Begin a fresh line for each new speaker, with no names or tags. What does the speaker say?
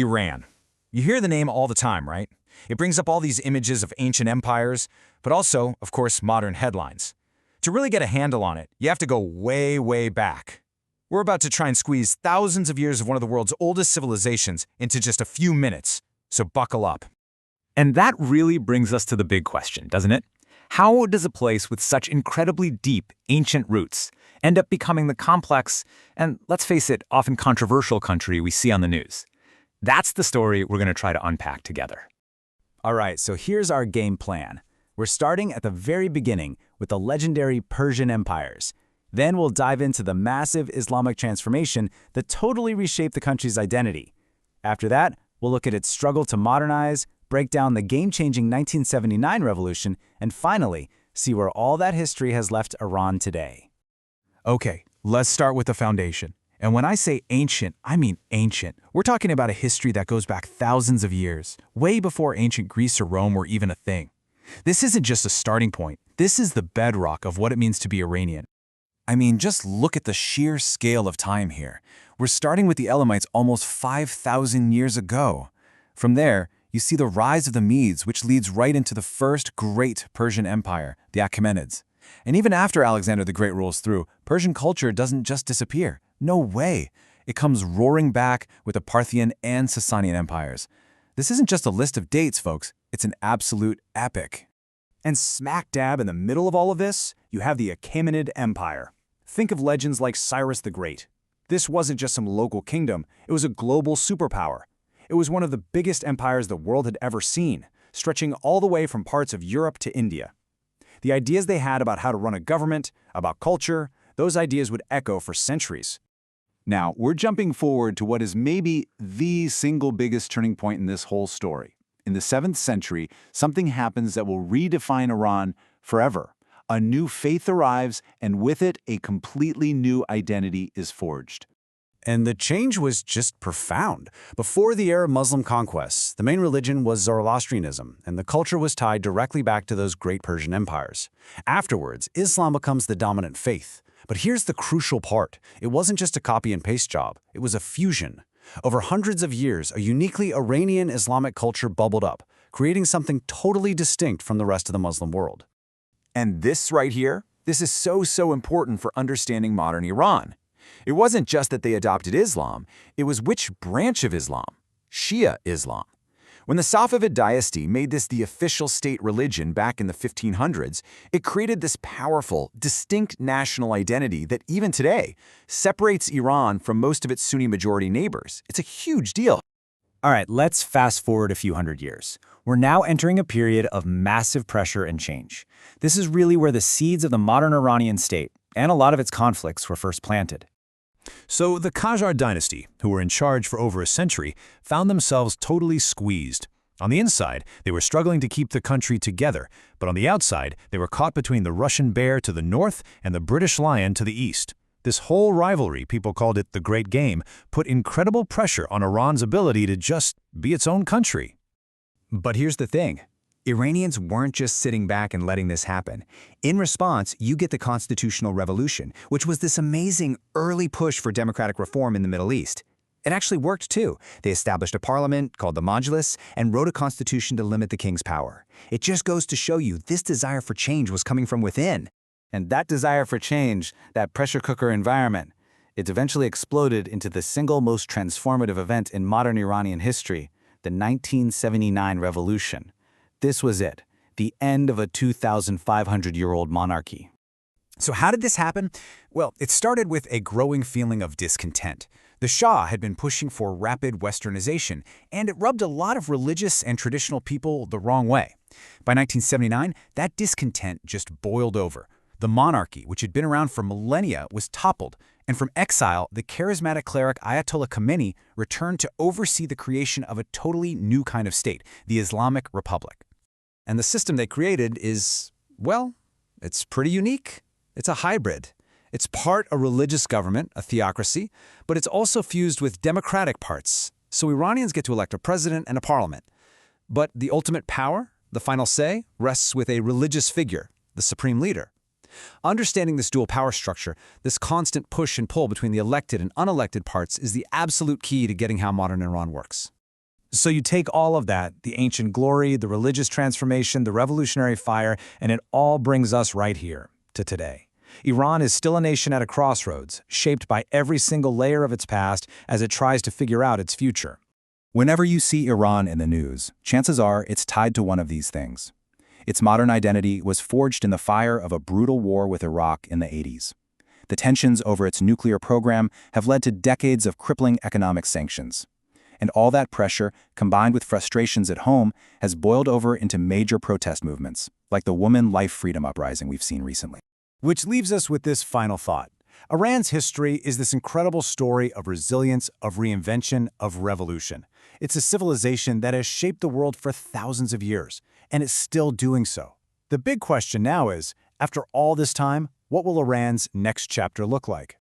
Iran. You hear the name all the time, right? It brings up all these images of ancient empires, but also, of course, modern headlines. To really get a handle on it, you have to go way, way back. We're about to try and squeeze thousands of years of one of the world's oldest civilizations into just a few minutes, so buckle up.
And that really brings us to the big question, doesn't it? How does a place with such incredibly deep, ancient roots end up becoming the complex and, let's face it, often controversial country we see on the news? That's the story we're going to try to unpack together.
All right, so here's our game plan. We're starting at the very beginning with the legendary Persian Empires. Then we'll dive into the massive Islamic transformation that totally reshaped the country's identity. After that, we'll look at its struggle to modernize, break down the game-changing 1979 revolution, and finally, see where all that history has left Iran today.
Okay, let's start with the foundation. And when I say ancient, I mean ancient. We're talking about a history that goes back thousands of years, way before ancient Greece or Rome were even a thing. This isn't just a starting point. This is the bedrock of what it means to be Iranian. I mean, just look at the sheer scale of time here. We're starting with the Elamites almost 5,000 years ago. From there, you see the rise of the Medes, which leads right into the first great Persian Empire, the Achaemenids. And even after Alexander the Great rolls through, Persian culture doesn't just disappear. No way. It comes roaring back with the Parthian and Sasanian Empires. This isn't just a list of dates, folks. It's an absolute epic.
And smack dab in the middle of all of this, you have the Achaemenid Empire. Think of legends like Cyrus the Great. This wasn't just some local kingdom, it was a global superpower. It was one of the biggest empires the world had ever seen, stretching all the way from parts of Europe to India. The ideas they had about how to run a government, about culture, those ideas would echo for centuries.
Now, we're jumping forward to what is maybe the single biggest turning point in this whole story. In the 7th century, something happens that will redefine Iran forever. A new faith arrives, and with it, a completely new identity is forged.
And the change was just profound. Before the Arab Muslim conquests, the main religion was Zoroastrianism, and the culture was tied directly back to those great Persian empires. Afterwards, Islam becomes the dominant faith. But here's the crucial part. It wasn't just a copy and paste job. It was a fusion. Over hundreds of years, a uniquely Iranian Islamic culture bubbled up, creating something totally distinct from the rest of the Muslim world.
And this right here, this is so important for understanding modern Iran. It wasn't just that they adopted Islam, it was which branch of Islam? Shia Islam. When the Safavid dynasty made this the official state religion back in the 1500s, it created this powerful, distinct national identity that even today separates Iran from most of its Sunni-majority neighbors. It's a huge deal.
All right, let's fast forward a few hundred years. We're now entering a period of massive pressure and change. This is really where the seeds of the modern Iranian state and a lot of its conflicts were first planted.
So the Qajar dynasty, who were in charge for over a century, found themselves totally squeezed. On the inside, they were struggling to keep the country together, but on the outside, they were caught between the Russian bear to the north and the British lion to the east. This whole rivalry, people called it the Great Game, put incredible pressure on Iran's ability to just be its own country.
But here's the thing. Iranians weren't just sitting back and letting this happen. In response, you get the Constitutional Revolution, which was this amazing early push for democratic reform in the Middle East. It actually worked too. They established a parliament called the Majlis and wrote a constitution to limit the king's power. It just goes to show you this desire for change was coming from within.
And that desire for change, that pressure cooker environment, it eventually exploded into the single most transformative event in modern Iranian history, the 1979 revolution. This was it, the end of a 2,500-year-old monarchy.
So how did this happen? Well, it started with a growing feeling of discontent. The Shah had been pushing for rapid westernization, and it rubbed a lot of religious and traditional people the wrong way. By 1979, that discontent just boiled over. The monarchy, which had been around for millennia, was toppled, and from exile, the charismatic cleric Ayatollah Khamenei returned to oversee the creation of a totally new kind of state, the Islamic Republic. And the system they created is, well, it's pretty unique. It's a hybrid. It's part a religious government, a theocracy, but it's also fused with democratic parts. So Iranians get to elect a president and a parliament. But the ultimate power, the final say, rests with a religious figure, the supreme leader. Understanding this dual power structure, this constant push and pull between the elected and unelected parts is the absolute key to getting how modern Iran works. So you take all of that, the ancient glory, the religious transformation, the revolutionary fire, and it all brings us right here, to today. Iran is still a nation at a crossroads, shaped by every single layer of its past as it tries to figure out its future.
Whenever you see Iran in the news, chances are it's tied to one of these things. Its modern identity was forged in the fire of a brutal war with Iraq in the 80s. The tensions over its nuclear program have led to decades of crippling economic sanctions. And all that pressure, combined with frustrations at home, has boiled over into major protest movements, like the Woman Life Freedom Uprising we've seen recently.
Which leaves us with this final thought. Iran's history is this incredible story of resilience, of reinvention, of revolution. It's a civilization that has shaped the world for thousands of years, and is still doing so. The big question now is, after all this time, what will Iran's next chapter look like?